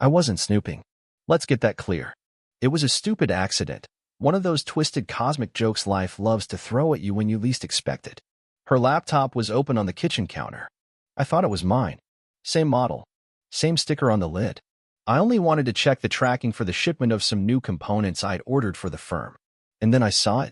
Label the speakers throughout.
Speaker 1: I wasn't snooping. Let's get that clear. It was a stupid accident, one of those twisted cosmic jokes life loves to throw at you when you least expect it. Her laptop was open on the kitchen counter. I thought it was mine. Same model. Same sticker on the lid. I only wanted to check the tracking for the shipment of some new components I'd ordered for the firm. And then I saw it.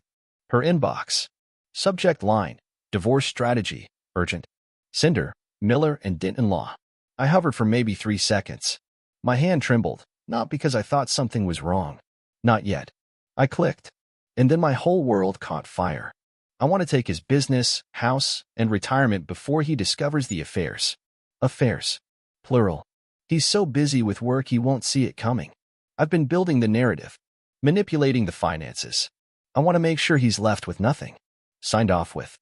Speaker 1: Her inbox. Subject line, divorce strategy, urgent. Cinder, Miller and Denton Law. I hovered for maybe 3 seconds. My hand trembled, not because I thought something was wrong. Not yet. I clicked. And then my whole world caught fire. I want to take his business, house, and retirement before he discovers the affairs. Affairs. Plural. He's so busy with work he won't see it coming. I've been building the narrative. Manipulating the finances. I want to make sure he's left with nothing. Signed off with.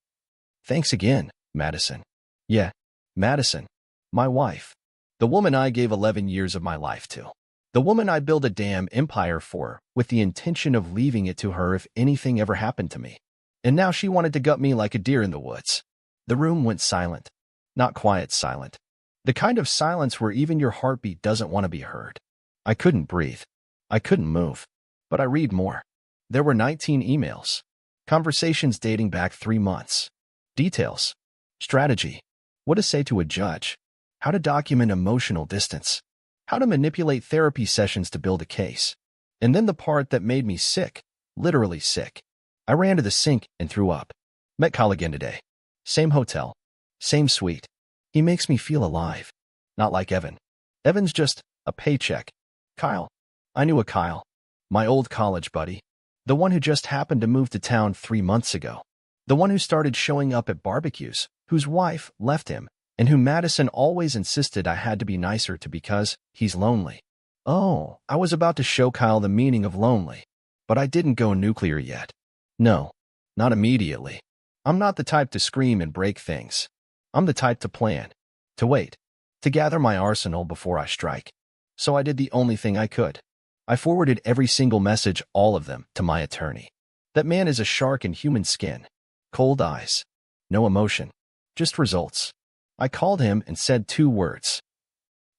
Speaker 1: Thanks again, Madison. Yeah, Madison. My wife. The woman I gave 11 years of my life to. The woman I built a damn empire for, with the intention of leaving it to her if anything ever happened to me. And now she wanted to gut me like a deer in the woods. The room went silent. Not quiet silent. The kind of silence where even your heartbeat doesn't want to be heard. I couldn't breathe. I couldn't move. But I read more. There were 19 emails. Conversations dating back 3 months. Details. Strategy. What to say to a judge. How to document emotional distance. How to manipulate therapy sessions to build a case. And then the part that made me sick. Literally sick. I ran to the sink and threw up. Met Kyle again today. Same hotel. Same suite. He makes me feel alive. Not like Evan. Evan's just a paycheck. Kyle. I knew a Kyle. My old college buddy. The one who just happened to move to town 3 months ago. The one who started showing up at barbecues, whose wife left him, and who Madison always insisted I had to be nicer to because he's lonely. Oh, I was about to show Kyle the meaning of lonely. But I didn't go nuclear yet. No, not immediately. I'm not the type to scream and break things. I'm the type to plan, to wait, to gather my arsenal before I strike. So I did the only thing I could. I forwarded every single message, all of them, to my attorney. That man is a shark in human skin. Cold eyes. No emotion. Just results. I called him and said 2 words.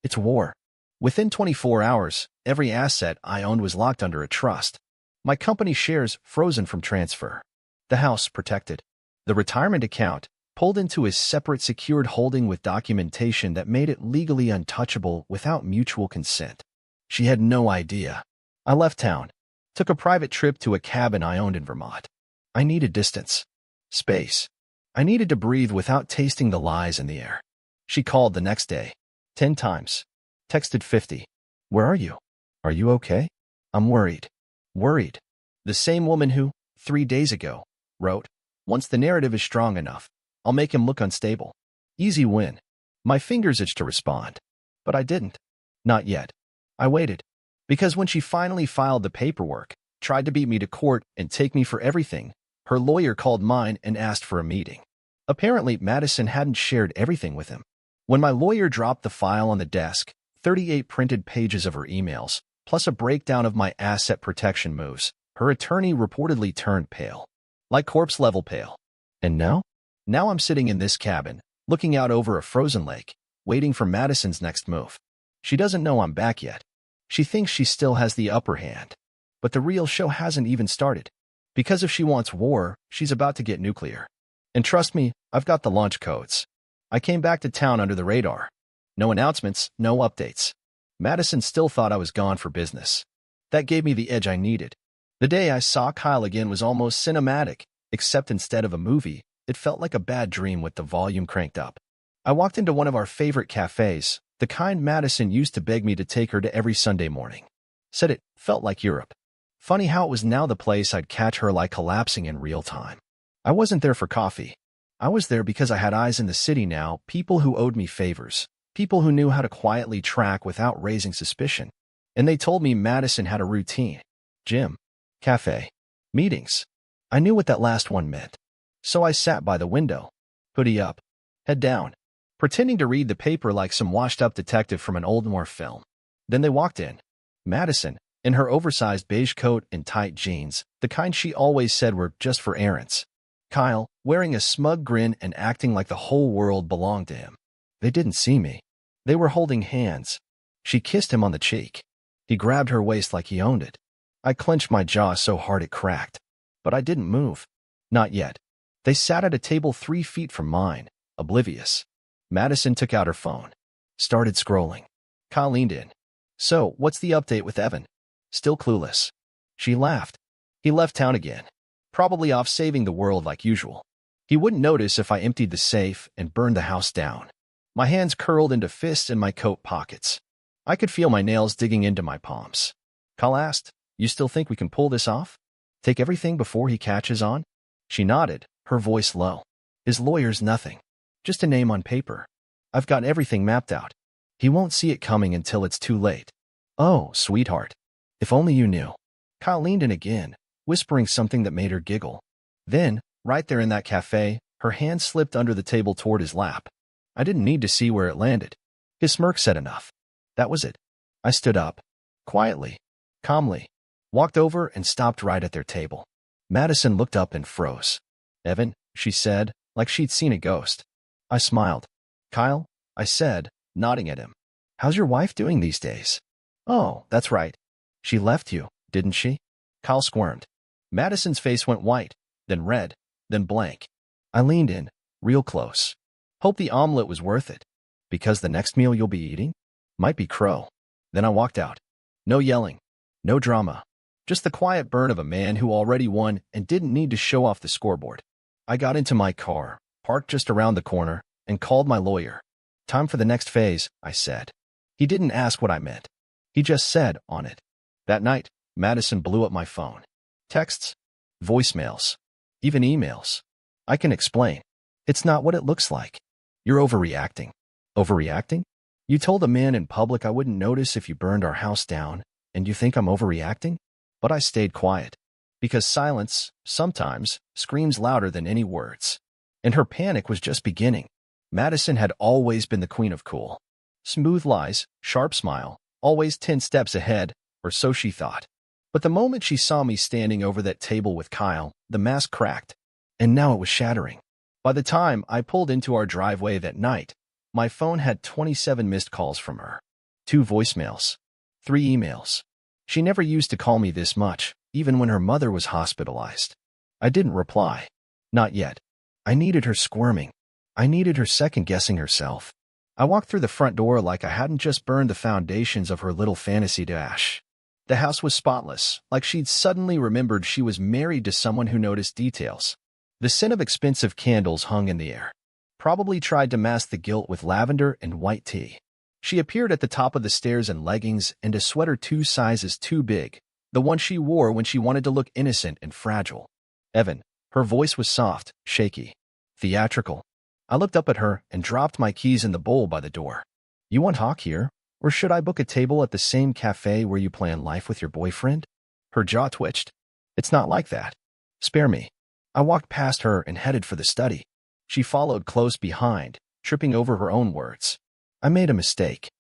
Speaker 1: It's war. Within 24 hours, every asset I owned was locked under a trust. My company shares frozen from transfer. The house protected. The retirement account pulled into his separate secured holding with documentation that made it legally untouchable without mutual consent. She had no idea. I left town. Took a private trip to a cabin I owned in Vermont. I needed distance. Space. I needed to breathe without tasting the lies in the air. She called the next day. 10 times. Texted 50. Where are you? Are you okay? I'm worried. Worried. The same woman who, 3 days ago, wrote, once the narrative is strong enough, I'll make him look unstable. Easy win. My fingers itched to respond. But I didn't. Not yet. I waited. Because when she finally filed the paperwork, tried to beat me to court and take me for everything, her lawyer called mine and asked for a meeting. Apparently, Madison hadn't shared everything with him. When my lawyer dropped the file on the desk, 38 printed pages of her emails, plus a breakdown of my asset protection moves, her attorney reportedly turned pale. Like corpse-level pale. And now? Now I'm sitting in this cabin, looking out over a frozen lake, waiting for Madison's next move. She doesn't know I'm back yet. She thinks she still has the upper hand. But the real show hasn't even started. Because if she wants war, she's about to get nuclear. And trust me, I've got the launch codes. I came back to town under the radar. No announcements, no updates. Madison still thought I was gone for business. That gave me the edge I needed. The day I saw Kyle again was almost cinematic, except instead of a movie, it felt like a bad dream with the volume cranked up. I walked into one of our favorite cafes, the kind Madison used to beg me to take her to every Sunday morning. Said it felt like Europe. Funny how it was now the place I'd catch her like collapsing in real time. I wasn't there for coffee. I was there because I had eyes in the city now, people who owed me favors, people who knew how to quietly track without raising suspicion. And they told me Madison had a routine. Gym. Cafe. Meetings. I knew what that last one meant. So I sat by the window. Hoodie up. Head down. Pretending to read the paper like some washed-up detective from an old noir film. Then they walked in. Madison, in her oversized beige coat and tight jeans, the kind she always said were just for errands. Kyle, wearing a smug grin and acting like the whole world belonged to him. They didn't see me. They were holding hands. She kissed him on the cheek. He grabbed her waist like he owned it. I clenched my jaw so hard it cracked. But I didn't move. Not yet. They sat at a table 3 feet from mine, oblivious. Madison took out her phone. Started scrolling. Kyle leaned in. "So, what's the update with Evan?" "Still clueless." She laughed. "He left town again. Probably off saving the world like usual. He wouldn't notice if I emptied the safe and burned the house down." My hands curled into fists in my coat pockets. I could feel my nails digging into my palms. Kyle asked, "You still think we can pull this off? Take everything before he catches on?" She nodded, her voice low. "His lawyer's nothing. Just a name on paper. I've got everything mapped out. He won't see it coming until it's too late." "Oh, sweetheart. If only you knew." Kyle leaned in again, whispering something that made her giggle. Then, right there in that cafe, her hand slipped under the table toward his lap. I didn't need to see where it landed. His smirk said enough. That was it. I stood up. Quietly. Calmly. Walked over and stopped right at their table. Madison looked up and froze. "Evan," she said, like she'd seen a ghost. I smiled. "Kyle," I said, nodding at him. "How's your wife doing these days?" "Oh, that's right. She left you, didn't she?" Kyle squirmed. Madison's face went white, then red, then blank. I leaned in, real close. "Hope the omelet was worth it. Because the next meal you'll be eating might be crow." Then I walked out. No yelling. No drama. Just the quiet burn of a man who already won and didn't need to show off the scoreboard. I got into my car, parked just around the corner, and called my lawyer. "Time for the next phase," I said. He didn't ask what I meant. He just said, "On it." That night, Madison blew up my phone. Texts, voicemails, even emails. "I can explain. It's not what it looks like. You're overreacting." "Overreacting? You told a man in public I wouldn't notice if you burned our house down, and you think I'm overreacting?" But I stayed quiet. Because silence, sometimes, screams louder than any words. And her panic was just beginning. Madison had always been the queen of cool. Smooth lies, sharp smile, always 10 steps ahead, or so she thought. But the moment she saw me standing over that table with Kyle, the mask cracked. And now it was shattering. By the time I pulled into our driveway that night, my phone had 27 missed calls from her. 2 voicemails. 3 emails. She never used to call me this much, even when her mother was hospitalized. I didn't reply. Not yet. I needed her squirming. I needed her second-guessing herself. I walked through the front door like I hadn't just burned the foundations of her little fantasy to ash. The house was spotless, like she'd suddenly remembered she was married to someone who noticed details. The scent of expensive candles hung in the air. Probably tried to mask the guilt with lavender and white tea. She appeared at the top of the stairs in leggings and a sweater 2 sizes too big, the one she wore when she wanted to look innocent and fragile. "Evan." Her voice was soft, shaky, theatrical. I looked up at her and dropped my keys in the bowl by the door. "You want talk here? Or should I book a table at the same cafe where you plan life with your boyfriend?" Her jaw twitched. "It's not like that. Spare me." I walked past her and headed for the study. She followed close behind, tripping over her own words. "I made a mistake."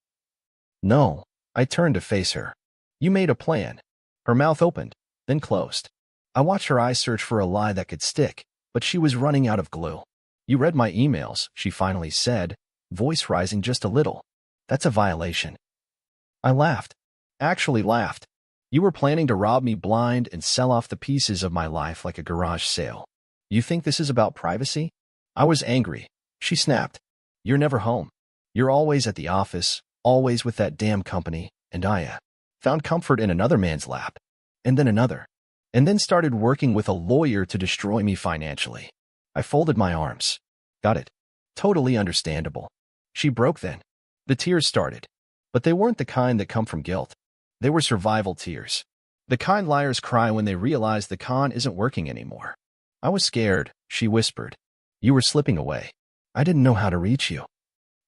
Speaker 1: "No." I turned to face her. "You made a plan." Her mouth opened, then closed. I watched her eyes search for a lie that could stick, but she was running out of glue. "You read my emails," she finally said, voice rising just a little. "That's a violation." I laughed. Actually laughed. "You were planning to rob me blind and sell off the pieces of my life like a garage sale. You think this is about privacy?" I was angry. She snapped. "You're never home. You're always at the office, always with that damn company, and I found comfort in another man's lap. And then another. And then started working with a lawyer to destroy me financially." I folded my arms. "Got it. Totally understandable." She broke then. The tears started. But they weren't the kind that come from guilt. They were survival tears. The kind liars cry when they realize the con isn't working anymore. "I was scared," she whispered. "You were slipping away. I didn't know how to reach you."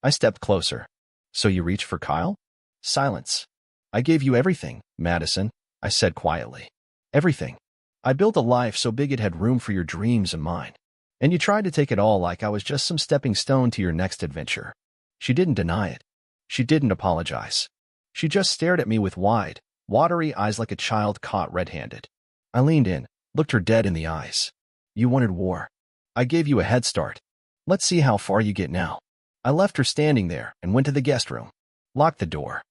Speaker 1: I stepped closer. "So you reached for Kyle?" Silence. "I gave you everything, Madison," I said quietly. "Everything. I built a life so big it had room for your dreams and mine. And you tried to take it all like I was just some stepping stone to your next adventure." She didn't deny it. She didn't apologize. She just stared at me with wide, watery eyes like a child caught red-handed. I leaned in, looked her dead in the eyes. "You wanted war. I gave you a head start. Let's see how far you get now." I left her standing there and went to the guest room. Locked the door.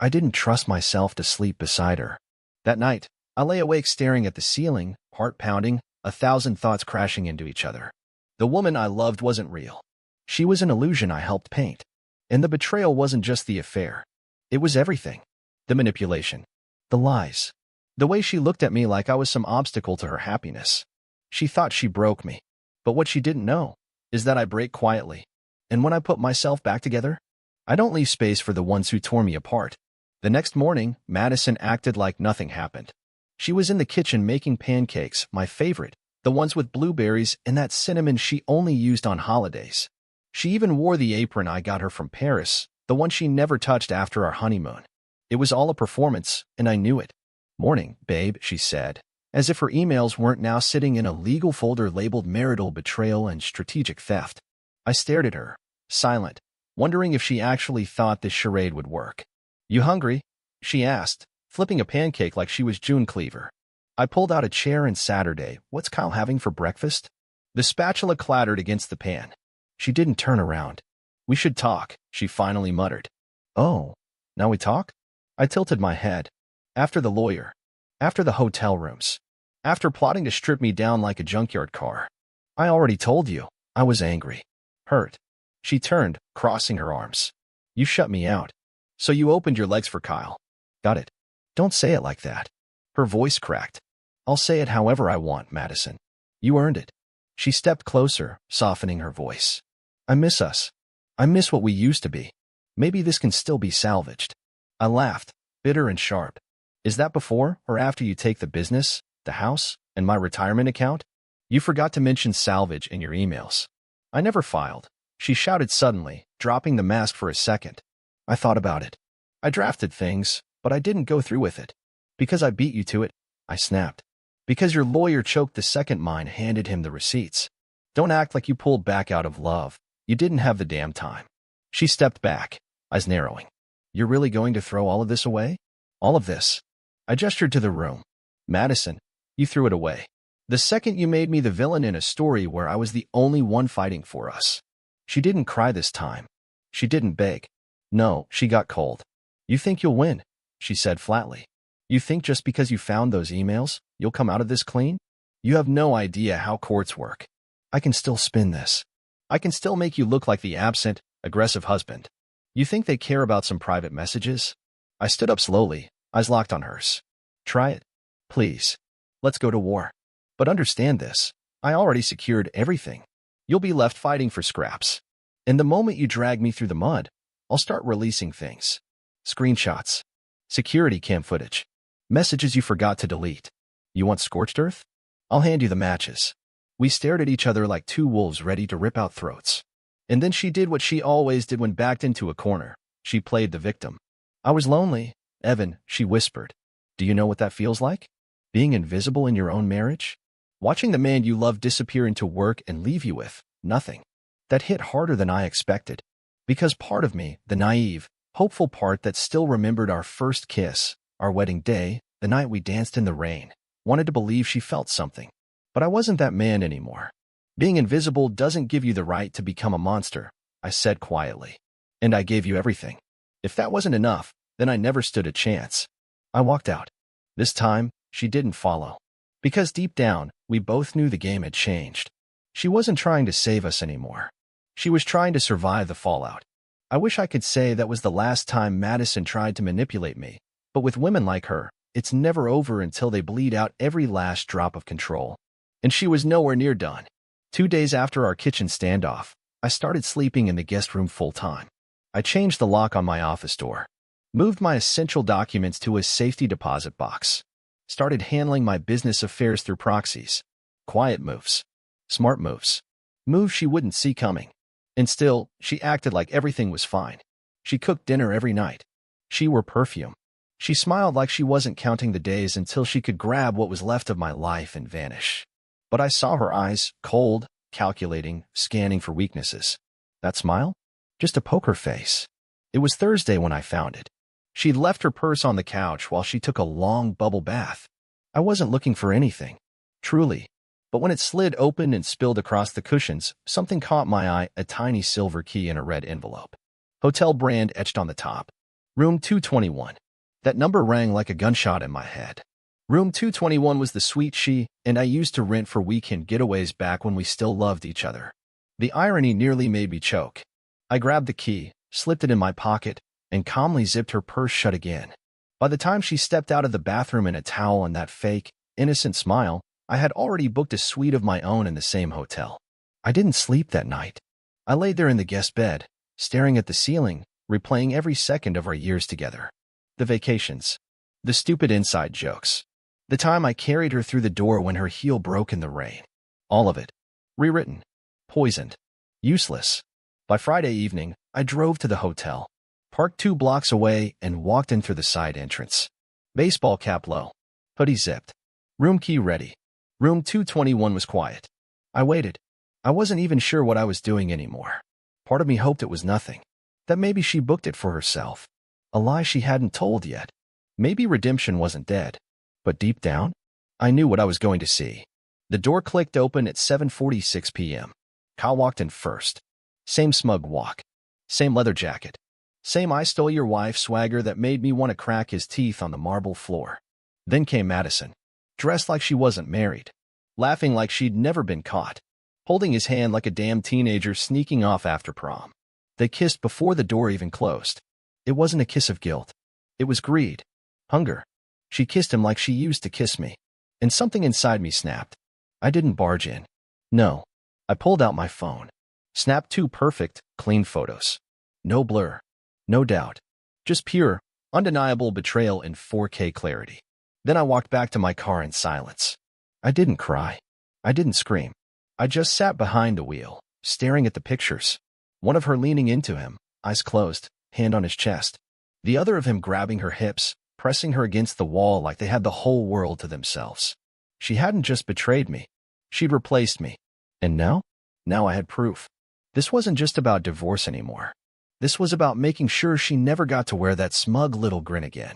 Speaker 1: I didn't trust myself to sleep beside her. That night, I lay awake staring at the ceiling, heart pounding, 1,000 thoughts crashing into each other. The woman I loved wasn't real. She was an illusion I helped paint. And the betrayal wasn't just the affair. It was everything. The manipulation. The lies. The way she looked at me like I was some obstacle to her happiness. She thought she broke me. But what she didn't know is that I break quietly. And when I put myself back together, I don't leave space for the ones who tore me apart. The next morning, Madison acted like nothing happened. She was in the kitchen making pancakes, my favorite, the ones with blueberries and that cinnamon she only used on holidays. She even wore the apron I got her from Paris, the one she never touched after our honeymoon. It was all a performance, and I knew it. "Morning, babe," she said, as if her emails weren't now sitting in a legal folder labeled marital betrayal and strategic theft. I stared at her, silent, wondering if she actually thought this charade would work. "You hungry?" she asked, flipping a pancake like she was June Cleaver. I pulled out a chair and Saturday. "What's Kyle having for breakfast?" The spatula clattered against the pan. She didn't turn around. "We should talk," she finally muttered. "Oh, now we talk?" I tilted my head. "After the lawyer. After the hotel rooms. After plotting to strip me down like a junkyard car." "I already told you." I was angry. Hurt. She turned, crossing her arms. "You shut me out. So you opened your legs for Kyle." "Got it." "Don't say it like that." Her voice cracked. "I'll say it however I want, Madison. You earned it." She stepped closer, softening her voice. "I miss us. I miss what we used to be. Maybe this can still be salvaged." I laughed, bitter and sharp. "Is that before or after you take the business, the house, and my retirement account? You forgot to mention salvage in your emails." "I never filed," she shouted suddenly, dropping the mask for a second. I thought about it. "I drafted things, but I didn't go through with it. Because I beat you to it," I snapped. "Because your lawyer choked the second mine handed him the receipts. Don't act like you pulled back out of love. You didn't have the damn time." She stepped back, eyes narrowing. "You're really going to throw all of this away? All of this?" I gestured to the room. "Madison, you threw it away. The second you made me the villain in a story where I was the only one fighting for us." She didn't cry this time. She didn't beg. No, she got cold. "You think you'll win," she said flatly. "You think just because you found those emails, you'll come out of this clean? You have no idea how courts work. I can still spin this. I can still make you look like the absent, aggressive husband. You think they care about some private messages?" I stood up slowly, eyes locked on hers. "Try it. Please. Let's go to war. But understand this. I already secured everything. You'll be left fighting for scraps. And the moment you drag me through the mud, I'll start releasing things. Screenshots. Security cam footage. Messages you forgot to delete. You want scorched earth? I'll hand you the matches." We stared at each other like two wolves ready to rip out throats. And then she did what she always did when backed into a corner. She played the victim. "I was lonely, Evan," she whispered. "Do you know what that feels like? Being invisible in your own marriage? Watching the man you love disappear into work and leave you with nothing." That hit harder than I expected. Because part of me, the naive, hopeful part that still remembered our first kiss, our wedding day, the night we danced in the rain, wanted to believe she felt something. But I wasn't that man anymore. "Being invisible doesn't give you the right to become a monster," I said quietly. "And I gave you everything. If that wasn't enough, then I never stood a chance." I walked out. This time, she didn't follow. Because deep down, we both knew the game had changed. She wasn't trying to save us anymore. She was trying to survive the fallout. I wish I could say that was the last time Madison tried to manipulate me, but with women like her, it's never over until they bleed out every last drop of control. And she was nowhere near done. 2 days after our kitchen standoff, I started sleeping in the guest room full-time. I changed the lock on my office door, moved my essential documents to a safety deposit box, started handling my business affairs through proxies. Quiet moves. Smart moves. Moves she wouldn't see coming. And still, she acted like everything was fine. She cooked dinner every night. She wore perfume. She smiled like she wasn't counting the days until she could grab what was left of my life and vanish. But I saw her eyes, cold, calculating, scanning for weaknesses. That smile? Just a poker face. It was Thursday when I found it. She'd left her purse on the couch while she took a long bubble bath. I wasn't looking for anything, truly. But when it slid open and spilled across the cushions, something caught my eye, a tiny silver key in a red envelope. Hotel brand etched on the top. Room 221. That number rang like a gunshot in my head. Room 221 was the suite she and I used to rent for weekend getaways back when we still loved each other. The irony nearly made me choke. I grabbed the key, slipped it in my pocket, and calmly zipped her purse shut again. By the time she stepped out of the bathroom in a towel and that fake, innocent smile, I had already booked a suite of my own in the same hotel. I didn't sleep that night. I laid there in the guest bed, staring at the ceiling, replaying every second of our years together. The vacations. The stupid inside jokes. The time I carried her through the door when her heel broke in the rain. All of it. Rewritten. Poisoned. Useless. By Friday evening, I drove to the hotel, parked 2 blocks away, and walked in through the side entrance. Baseball cap low. Hoodie zipped. Room key ready. Room 221 was quiet. I waited. I wasn't even sure what I was doing anymore. Part of me hoped it was nothing. That maybe she booked it for herself. A lie she hadn't told yet. Maybe redemption wasn't dead. But deep down, I knew what I was going to see. The door clicked open at 7:46 p.m. Kyle walked in first. Same smug walk. Same leather jacket. Same I stole your wife swagger that made me want to crack his teeth on the marble floor. Then came Madison, dressed like she wasn't married, laughing like she'd never been caught, holding his hand like a damn teenager sneaking off after prom. They kissed before the door even closed. It wasn't a kiss of guilt. It was greed. Hunger. She kissed him like she used to kiss me. And something inside me snapped. I didn't barge in. No. I pulled out my phone. Snapped 2 perfect, clean photos. No blur. No doubt. Just pure, undeniable betrayal in 4K clarity. Then I walked back to my car in silence. I didn't cry. I didn't scream. I just sat behind the wheel, staring at the pictures. One of her leaning into him, eyes closed, hand on his chest. The other of him grabbing her hips, pressing her against the wall like they had the whole world to themselves. She hadn't just betrayed me. She'd replaced me. And now? Now I had proof. This wasn't just about divorce anymore. This was about making sure she never got to wear that smug little grin again.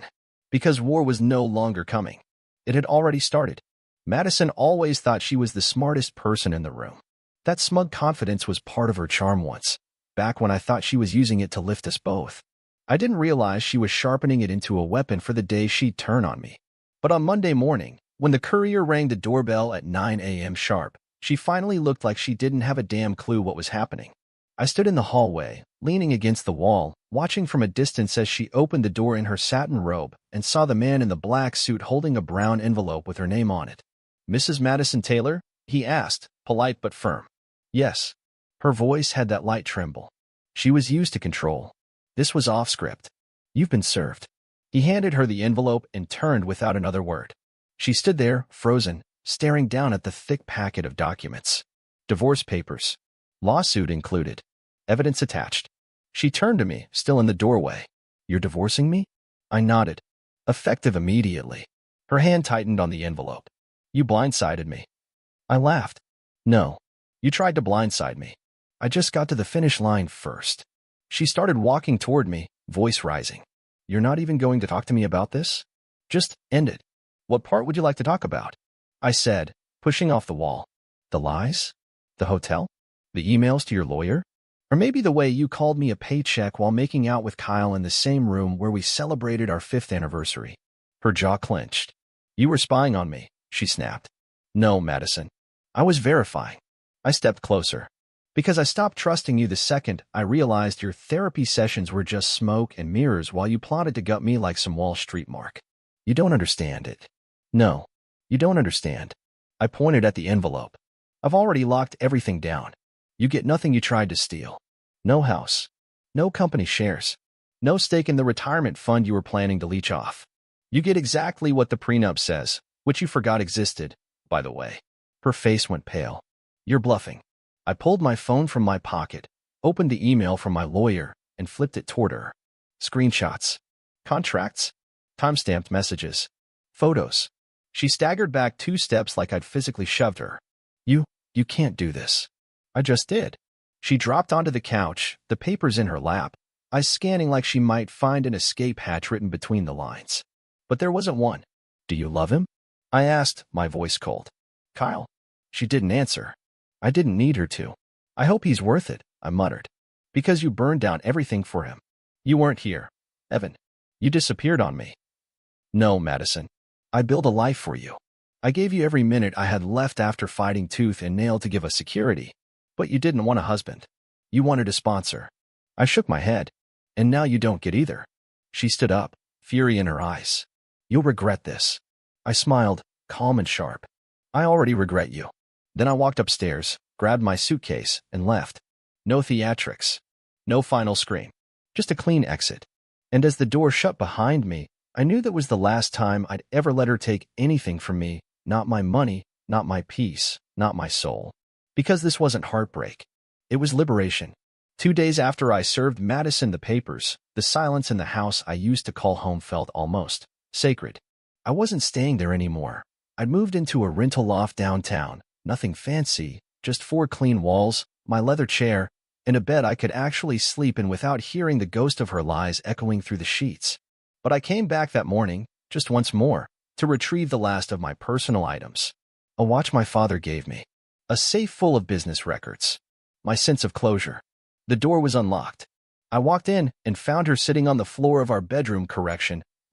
Speaker 1: Because war was no longer coming. It had already started. Madison always thought she was the smartest person in the room. That smug confidence was part of her charm once, back when I thought she was using it to lift us both. I didn't realize she was sharpening it into a weapon for the day she'd turn on me. But on Monday morning, when the courier rang the doorbell at 9 a.m. sharp, she finally looked like she didn't have a damn clue what was happening. I stood in the hallway, leaning against the wall, watching from a distance as she opened the door in her satin robe and saw the man in the black suit holding a brown envelope with her name on it. "Mrs. Madison Taylor?" he asked, polite but firm. Yes. Her voice had that light tremble. She was used to control. This was off script. "You've been served." He handed her the envelope and turned without another word. She stood there, frozen, staring down at the thick packet of documents. Divorce papers. Lawsuit included. Evidence attached. She turned to me, still in the doorway. "You're divorcing me?" I nodded. Effective immediately. Her hand tightened on the envelope. "You blindsided me." I laughed. "No. You tried to blindside me. I just got to the finish line first." She started walking toward me, voice rising. "You're not even going to talk to me about this? Just end it. What part would you like to talk about?" I said, pushing off the wall. "The lies? The hotel? The emails to your lawyer? Or maybe the way you called me a paycheck while making out with Kyle in the same room where we celebrated our 5th anniversary?" Her jaw clenched. "You were spying on me," she snapped. "No, Madison. I was verifying." I stepped closer. "Because I stopped trusting you the second I realized your therapy sessions were just smoke and mirrors while you plotted to gut me like some Wall Street mark. You don't understand it." "No, you don't understand." I pointed at the envelope. "I've already locked everything down. You get nothing you tried to steal. No house. No company shares. No stake in the retirement fund you were planning to leech off. You get exactly what the prenup says, which you forgot existed, by the way." Her face went pale. "You're bluffing." I pulled my phone from my pocket, opened the email from my lawyer, and flipped it toward her. Screenshots. Contracts. Timestamped messages. Photos. She staggered back 2 steps like I'd physically shoved her. You can't do this." "I just did." She dropped onto the couch, the papers in her lap, eyes scanning like she might find an escape hatch written between the lines. But there wasn't one. "Do you love him?" I asked, my voice cold. "Kyle." She didn't answer. I didn't need her to. "I hope he's worth it," I muttered. "Because you burned down everything for him. You weren't here, Evan. You disappeared on me. No, Madison. I built a life for you. I gave you every minute I had left after fighting tooth and nail to give us security. But you didn't want a husband. You wanted a sponsor. I shook my head. And now you don't get either. She stood up, fury in her eyes. You'll regret this. I smiled, calm and sharp. I already regret you. Then I walked upstairs, grabbed my suitcase, and left. No theatrics. No final scream. Just a clean exit. And as the door shut behind me, I knew that was the last time I'd ever let her take anything from me, not my money, not my peace, not my soul. Because this wasn't heartbreak. It was liberation. 2 days after I served Madison the papers, the silence in the house I used to call home felt almost sacred. I wasn't staying there anymore. I'd moved into a rental loft downtown, nothing fancy, just 4 clean walls, my leather chair, and a bed I could actually sleep in without hearing the ghost of her lies echoing through the sheets. But I came back that morning, just once more, to retrieve the last of my personal items. A watch my father gave me. A safe full of business records. My sense of closure. The door was unlocked. I walked in and found her sitting on the floor of our bedroom,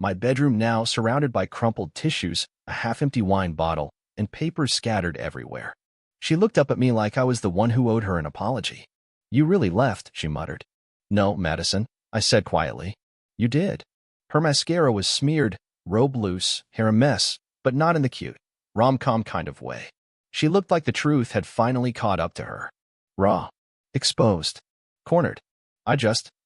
Speaker 1: my bedroom now, surrounded by crumpled tissues, a half-empty wine bottle, and papers scattered everywhere. She looked up at me like I was the one who owed her an apology. You really left, she muttered. No, Madison, I said quietly. You did. Her mascara was smeared, robe loose, hair a mess, but not in the cute, rom-com kind of way. She looked like the truth had finally caught up to her. Raw. Exposed. Cornered.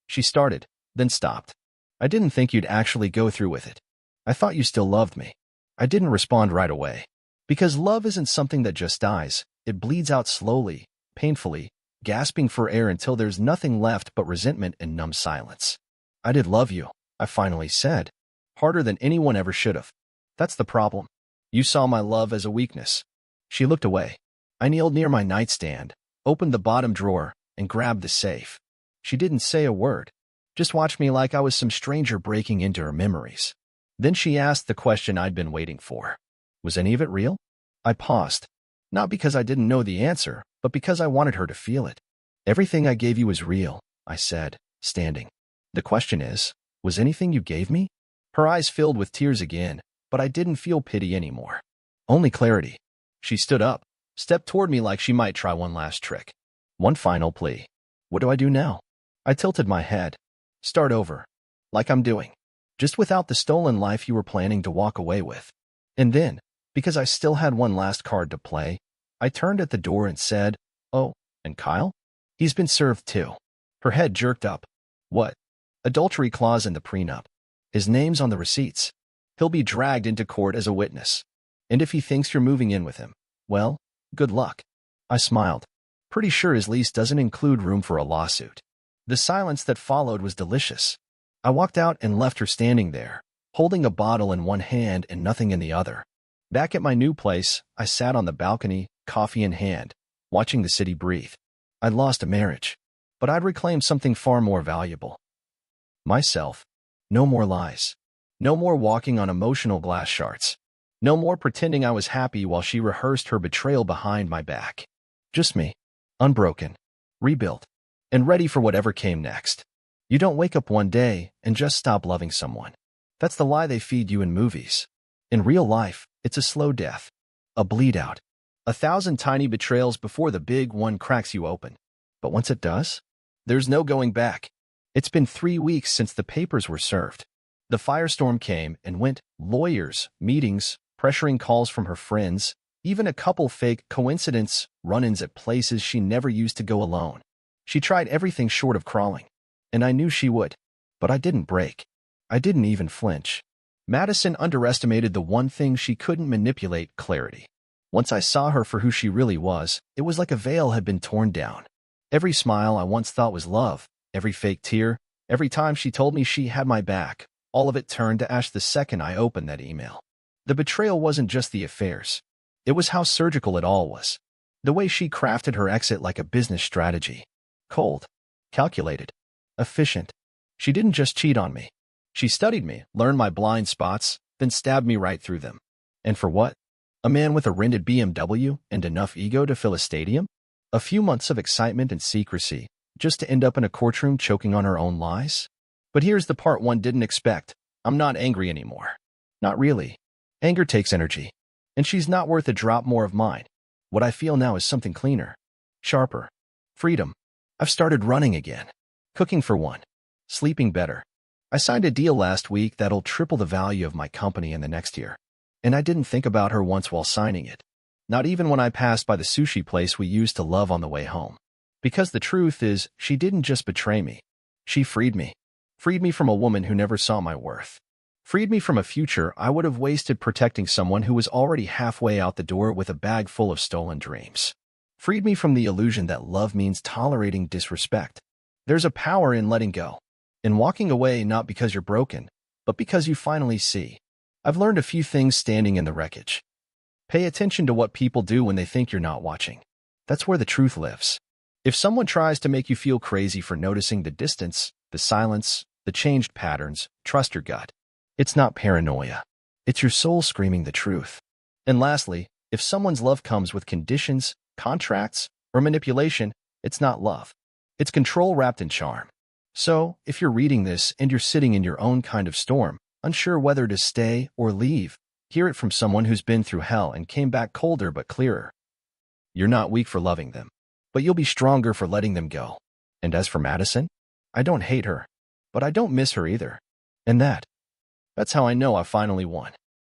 Speaker 1: She started, then stopped. I didn't think you'd actually go through with it. I thought you still loved me. I didn't respond right away. Because love isn't something that just dies. It bleeds out slowly, painfully, gasping for air until there's nothing left but resentment and numb silence. I did love you, I finally said. Harder than anyone ever should have. That's the problem. You saw my love as a weakness. She looked away. I kneeled near my nightstand, opened the bottom drawer, and grabbed the safe. She didn't say a word, just watched me like I was some stranger breaking into her memories. Then she asked the question I'd been waiting for. Was any of it real? I paused. Not because I didn't know the answer, but because I wanted her to feel it. Everything I gave you is real, I said, standing. The question is, was anything you gave me? Her eyes filled with tears again, but I didn't feel pity anymore. Only clarity. She stood up, stepped toward me like she might try one last trick. One final plea. What do I do now? I tilted my head. Start over. Like I'm doing. Just without the stolen life you were planning to walk away with. And then, because I still had one last card to play, I turned at the door and said, Oh, and Kyle? He's been served too. Her head jerked up. What? Adultery clause in the prenup. His name's on the receipts. He'll be dragged into court as a witness. And if he thinks you're moving in with him, well, good luck. I smiled. Pretty sure his lease doesn't include room for a lawsuit. The silence that followed was delicious. I walked out and left her standing there, holding a bottle in one hand and nothing in the other. Back at my new place, I sat on the balcony, coffee in hand, watching the city breathe. I'd lost a marriage, but I'd reclaimed something far more valuable. Myself. No more lies. No more walking on emotional glass shards. No more pretending I was happy while she rehearsed her betrayal behind my back. Just me. Unbroken. Rebuilt. And ready for whatever came next. You don't wake up one day and just stop loving someone. That's the lie they feed you in movies. In real life, it's a slow death. A bleed out. 1,000 tiny betrayals before the big one cracks you open. But once it does, there's no going back. It's been 3 weeks since the papers were served. The firestorm came and went, lawyers, meetings, pressuring calls from her friends, even a couple fake coincidence run-ins at places she never used to go alone. She tried everything short of crawling, and I knew she would. But I didn't break. I didn't even flinch. Madison underestimated the one thing she couldn't manipulate: clarity. Once I saw her for who she really was, it was like a veil had been torn down. Every smile I once thought was love, every fake tear, every time she told me she had my back, all of it turned to ash the second I opened that email. The betrayal wasn't just the affairs. It was how surgical it all was. The way she crafted her exit like a business strategy. Cold. Calculated. Efficient. She didn't just cheat on me. She studied me, learned my blind spots, then stabbed me right through them. And for what? A man with a rented BMW and enough ego to fill a stadium? A few months of excitement and secrecy, just to end up in a courtroom choking on her own lies? But here's the part one didn't expect. I'm not angry anymore. Not really. Anger takes energy, and she's not worth a drop more of mine. What I feel now is something cleaner, sharper. Freedom. I've started running again. Cooking for one. Sleeping better. I signed a deal last week that'll triple the value of my company in the next year. And I didn't think about her once while signing it. Not even when I passed by the sushi place we used to love on the way home. Because the truth is, she didn't just betray me. She freed me. Freed me from a woman who never saw my worth. Freed me from a future I would have wasted protecting someone who was already halfway out the door with a bag full of stolen dreams. Freed me from the illusion that love means tolerating disrespect. There's a power in letting go. In walking away not because you're broken, but because you finally see. I've learned a few things standing in the wreckage. Pay attention to what people do when they think you're not watching. That's where the truth lives. If someone tries to make you feel crazy for noticing the distance, the silence, the changed patterns, trust your gut. It's not paranoia. It's your soul screaming the truth. And lastly, if someone's love comes with conditions, contracts, or manipulation, it's not love. It's control wrapped in charm. So, if you're reading this and you're sitting in your own kind of storm, unsure whether to stay or leave, hear it from someone who's been through hell and came back colder but clearer. You're not weak for loving them, but you'll be stronger for letting them go. And as for Madison, I don't hate her, but I don't miss her either. And that's how I know I finally won.